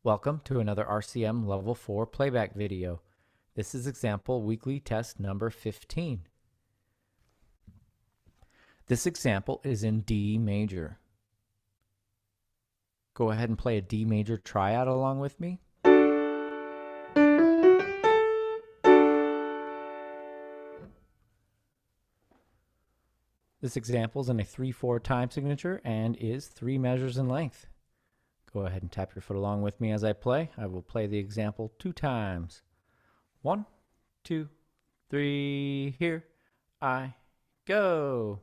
Welcome to another RCM Level 4 playback video. This is example weekly test number 15. This example is in D major. Go ahead and play a D major tryout along with me. This example is in a 3/4 time signature and is 3 measures in length. Go ahead and tap your foot along with me as I play. I will play the example 2 times. 1, 2, 3, here I go.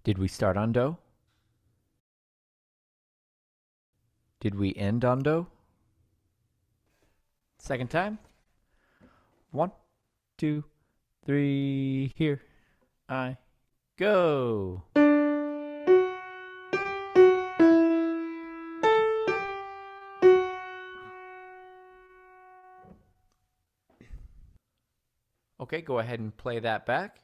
Did we start on Do? Did we end on Do? Second time. 1, 2, 3, here I go. Okay, go ahead and play that back.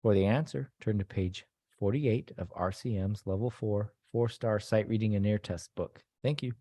For the answer, turn to page 48 of RCM's Level 4 4-star Sight Reading and Ear Test book. Thank you.